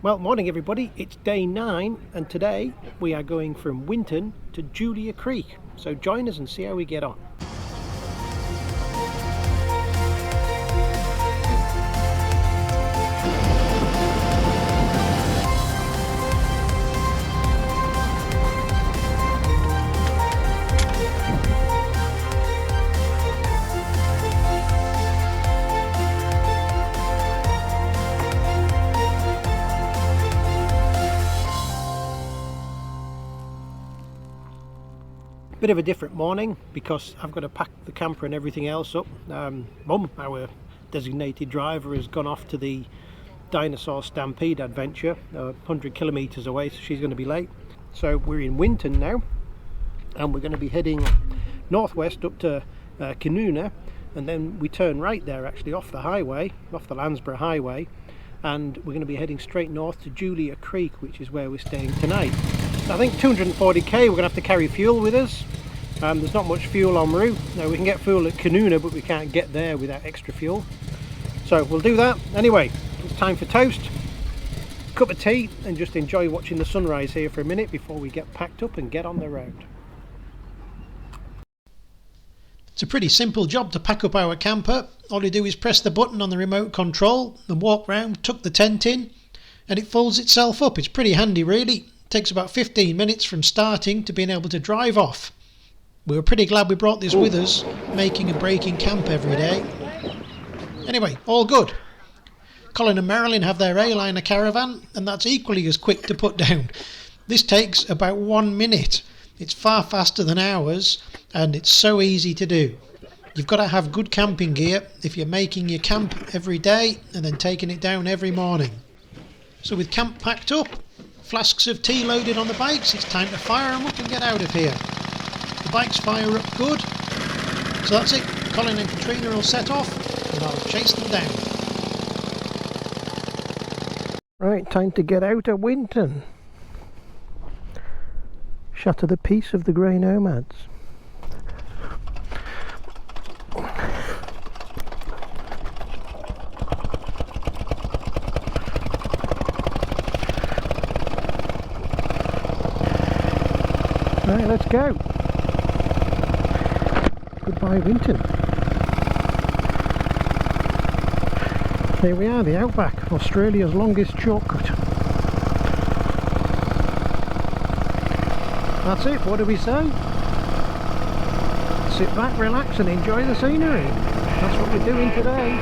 Well, morning everybody, it's day 9 and today we are going from Winton to Julia Creek. So join us and see how we get on. Bit of a different morning because I've got to pack the camper and everything else up. Mum, our designated driver, has gone off to the dinosaur stampede adventure 100 kilometers away, so she's going to be late. So we're in Winton now and we're going to be heading northwest up to Kynuna, and then we turn right there, actually off the highway, off the Landsborough highway, and we're going to be heading straight north to Julia Creek, which is where we're staying tonight. I think 240k, we're going to have to carry fuel with us. There's not much fuel en route. Now we can get fuel at Kynuna, but we can't get there without extra fuel. So we'll do that. Anyway, it's time for toast, cup of tea, and just enjoy watching the sunrise here for a minute before we get packed up and get on the road. It's a pretty simple job to pack up our camper. All you do is press the button on the remote control and walk round, tuck the tent in, and it folds itself up. It's pretty handy really. Takes about 15 minutes from starting to being able to drive off. We were pretty glad we brought this with us, making and breaking camp every day. Anyway, all good. Colin and Marilyn have their A-liner caravan, and that's equally as quick to put down. This takes about 1 minute. It's far faster than ours, and it's so easy to do. You've got to have good camping gear if you're making your camp every day and then taking it down every morning. So with camp packed up, flasks of tea loaded on the bikes, it's time to fire them up and get out of here. The bikes fire up good, so that's it. Colin and Catrina will set off and I'll chase them down. Right, time to get out of Winton. Shatter the peace of the grey nomads. Right, let's go. Goodbye Winton. Here we are, the Outback, Australia's longest shortcut. That's it, what do we say? Sit back, relax and enjoy the scenery. That's what we're doing today.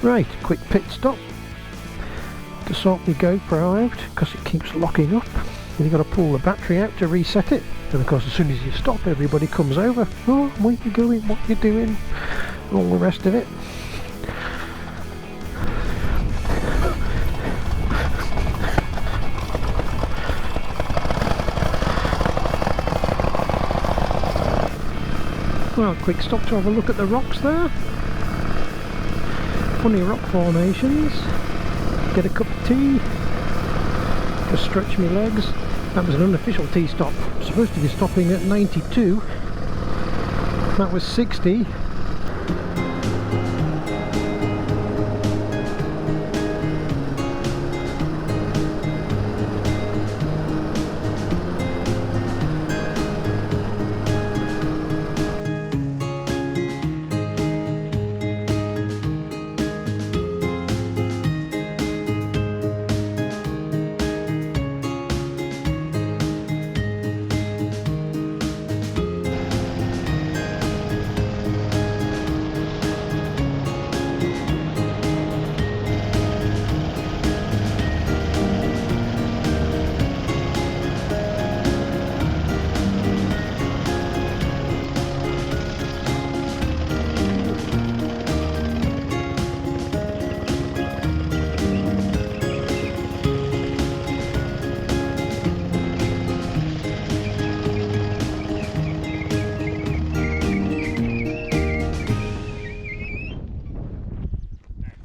Right, quick pit stop to sort my GoPro out because it keeps locking up. And you've got to pull the battery out to reset it. And of course as soon as you stop everybody comes over. Oh, where you going, what you doing, all the rest of it. Well, quick stop to have a look at the rocks there. funny rock formations, get a cup of tea, just stretch my legs. That was an unofficial tea stop. Supposed to be stopping at 92. That was 60.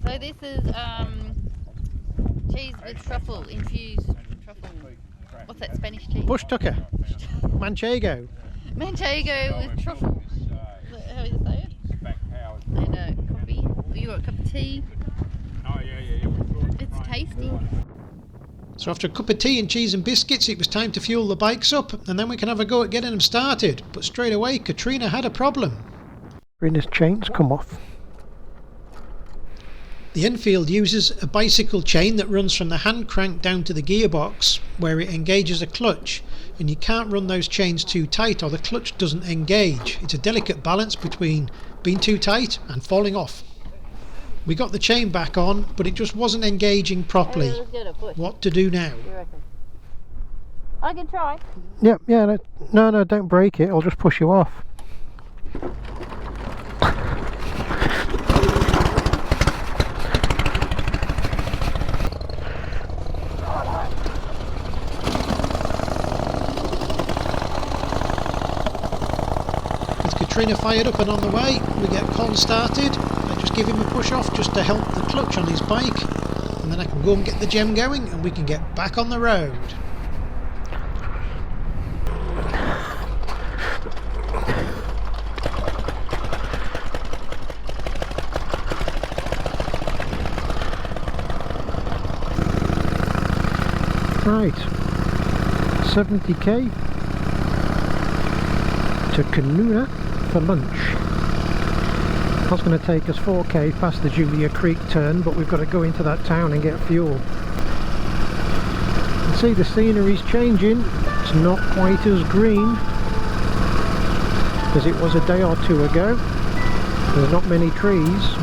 So this is cheese with truffle, infused truffle. What's that Spanish cheese? Bush tucker. Manchego. Manchego with truffle. Is that how you say it? I know. Coffee. You got a cup of tea? Oh yeah. It's tasty. So after a cup of tea and cheese and biscuits, it was time to fuel the bikes up, and then we can have a go at getting them started. But straight away, Catrina had a problem. Catrina's chains come off. The Enfield uses a bicycle chain that runs from the hand crank down to the gearbox, where it engages a clutch, and you can't run those chains too tight or the clutch doesn't engage. It's a delicate balance between being too tight and falling off. We got the chain back on, but it just wasn't engaging properly. What to do now? You reckon? I can try. Yeah, no, don't break it, I'll just push you off. With Catrina fired up and on the way, we get Colin started. I just give him a push off just to help the clutch on his bike, and then I can go and get the Jem going and we can get back on the road. Right, 70k to Kynuna for lunch. That's going to take us 4k past the Julia Creek turn, but we've got to go into that town and get fuel. You can see the scenery's changing. It's not quite as green as it was a day or two ago. There's not many trees.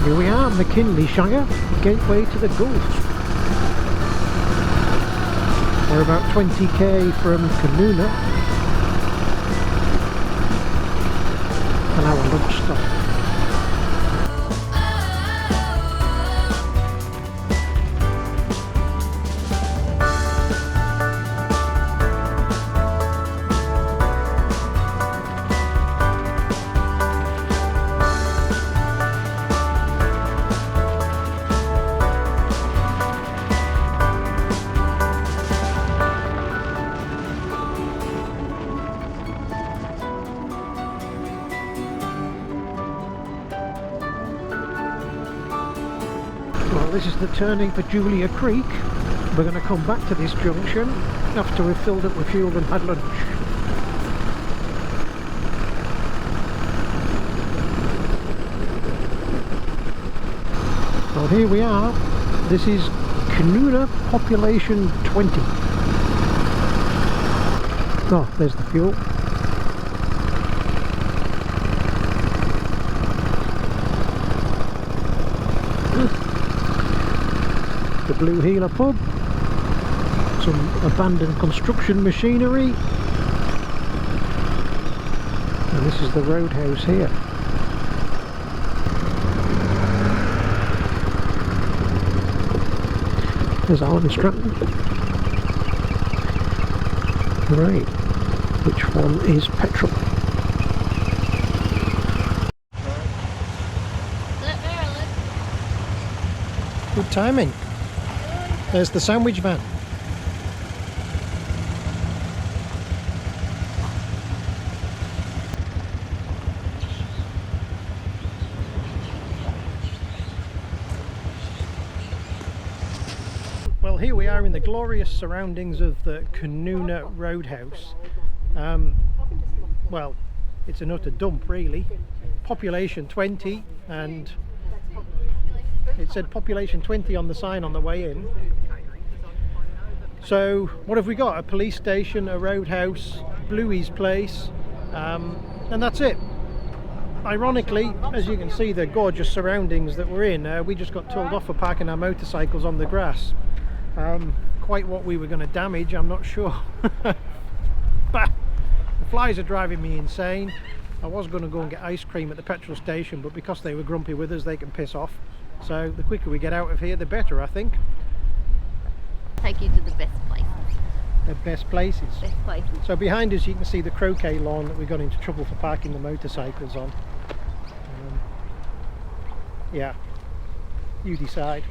Here we are, McKinleyshire, gateway to the Gulf. We're about 20k from Kynuna, and our lunch stop. Well, this is the turning for Julia Creek. We're going to come back to this junction after we've filled up with fuel and had lunch. Well, here we are. This is Kynuna, population 20. Oh, there's the fuel. The Blue Heeler pub. Some abandoned construction machinery. And this is the roadhouse here. There's Alan Stratton. Right, which one is petrol? Good timing. There's the sandwich van. Well, here we are in the glorious surroundings of the Kynuna Roadhouse. Well, it's an utter dump really. Population 20, and it said population 20 on the sign on the way in. So what have we got? A police station, a roadhouse, Bluey's place, and that's it. Ironically, as you can see, the gorgeous surroundings that we're in, we just got told off for parking our motorcycles on the grass. Quite what we were going to damage, I'm not sure. Bah, the flies are driving me insane. I was going to go and get ice cream at the petrol station, but because they were grumpy with us, they can piss off. So the quicker we get out of here, the better, I think. Take you to the best places. The best places. Best places. So behind us you can see the croquet lawn that we got into trouble for parking the motorcycles on. Yeah, you decide.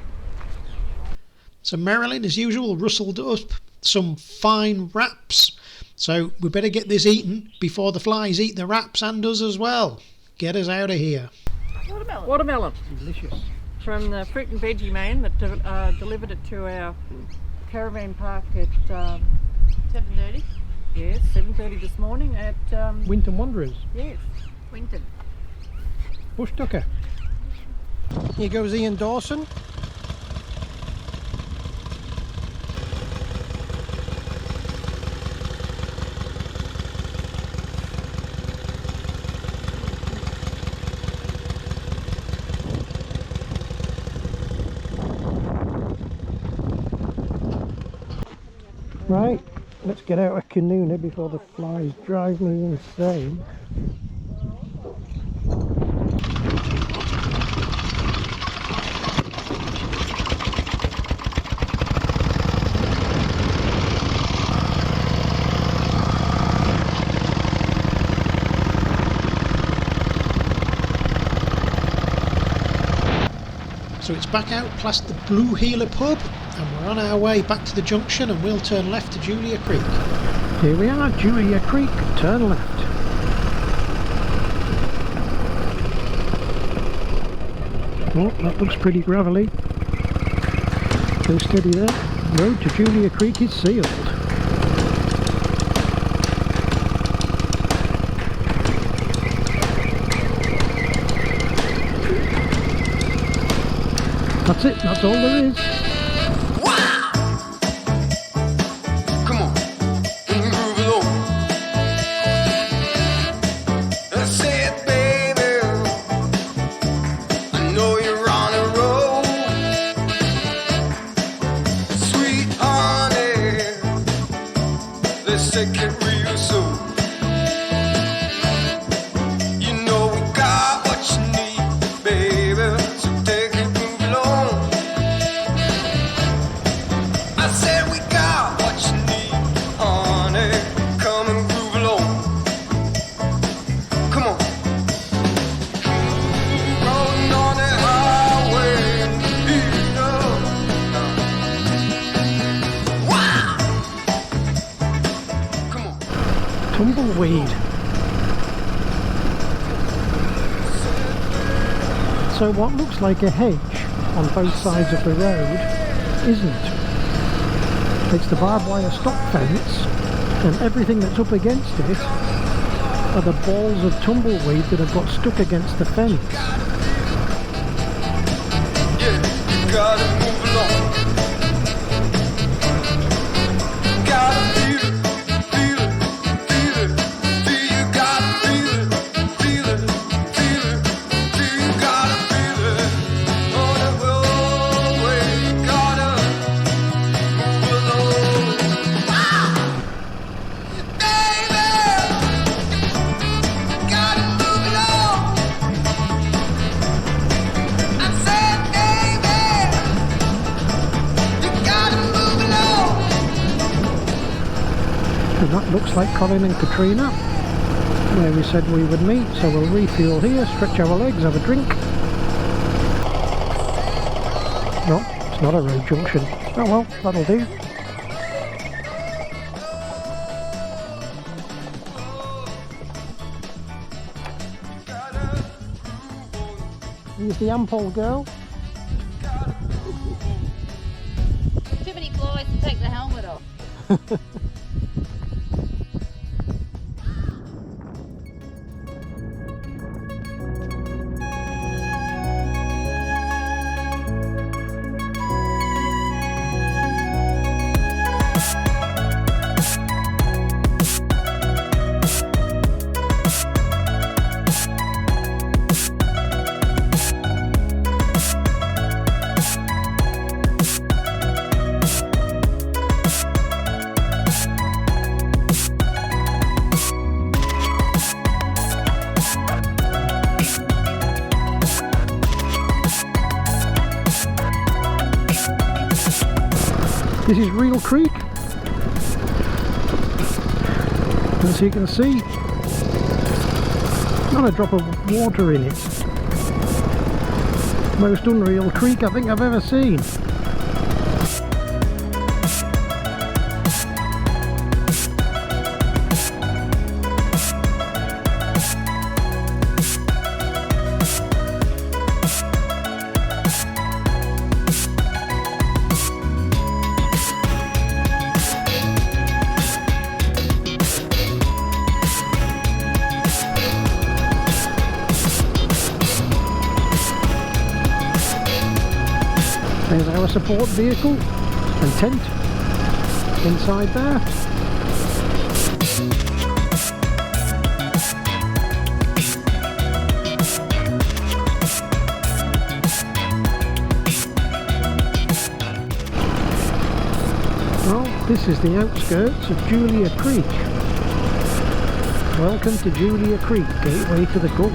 So Marilyn, as usual, rustled up some fine wraps. So we better get this eaten before the flies eat the wraps and us as well. Get us out of here. Watermelon. Watermelon Delicious. from the fruit and veggie man that delivered it to our caravan park at 7:30. yes 7:30 this morning at Winton Wanderers. yes Winton. Bush Tucker. Here goes Ian Dawson. Right, let's get out of Kynuna before the flies drive me insane. So it's back out past the Blue Heeler pub, and we're on our way back to the junction, and we'll turn left to Julia Creek. Here we are, Julia Creek, turn left. Oh, that looks pretty gravelly. Go steady there. Road to Julia Creek is sealed. That's it, that's all there is. Come on, groove along. I said, baby, I know you're on a roll. Sweet honey, let's take it real slow. You know we got what you need, baby, so take it, move along. I said we got what you need, honey. Come and groove along. Come on. Rolling on the highway. You know. Wow. Come on. Tumbleweed. So what looks like a hedge on both sides of the road isn't. It's the barbed wire stock fence, and everything that's up against it are the balls of tumbleweed that have got stuck against the fence. Yeah, you gotta move along. Gotta feel it, feel it, feel it. Feel you gotta feel it, feel it, feel it. Feel you gotta feel it. On the roadway, you gotta move along. Baby, you gotta move along. I said, baby, you gotta move along. And that looks like Colin and Catrina, where we said we would meet, so we'll refuel here, stretch our legs, have a drink. No, it's not a road junction. Oh well, that'll do. Here's the Ampol girl. Too many flies to take the helmet off. This is Real Creek. As you can see, not a drop of water in it. Most unreal creek I think I've ever seen. There's our support vehicle and tent inside there. Well, this is the outskirts of Julia Creek. Welcome to Julia Creek, gateway to the Gulf,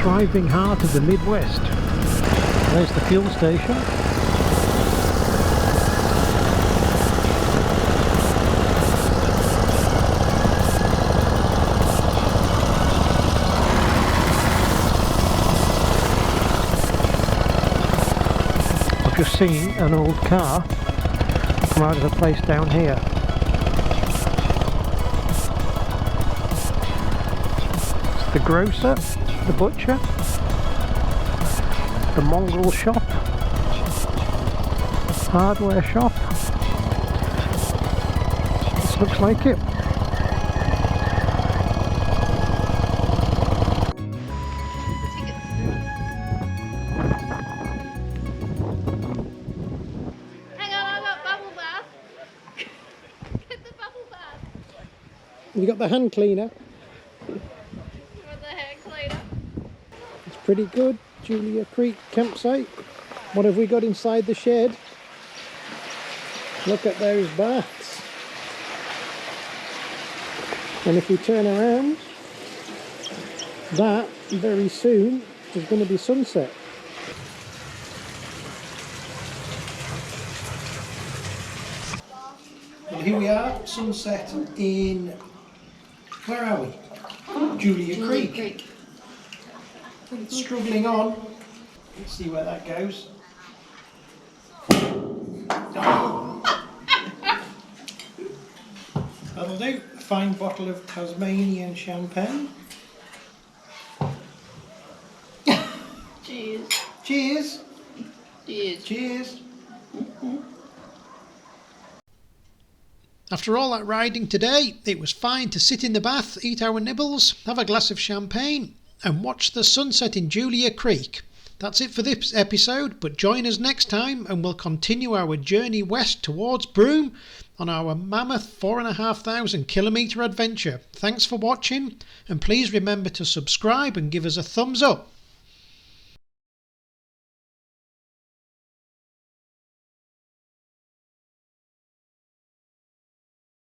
thriving heart of the Midwest. There's the fuel station. Just seen an old car come out of a place down here. It's the grocer, the butcher, the mongrel shop, hardware shop. This looks like it. You got the hand cleaner. With the hand cleaner. It's pretty good. Julia Creek campsite. What have we got inside the shed? Look at those baths. And if we turn around, that very soon is going to be sunset. Well, here we are, sunset in, where are we? Julia Creek. Struggling on. Let's see where that goes. That'll do. A fine bottle of Tasmanian champagne. Cheers. Cheers. Do Cheers. Cheers. After all that riding today, it was fine to sit in the bath, eat our nibbles, have a glass of champagne, and watch the sunset in Julia Creek. That's it for this episode, but join us next time and we'll continue our journey west towards Broome on our mammoth 4,500 kilometre adventure. Thanks for watching, and please remember to subscribe and give us a thumbs up.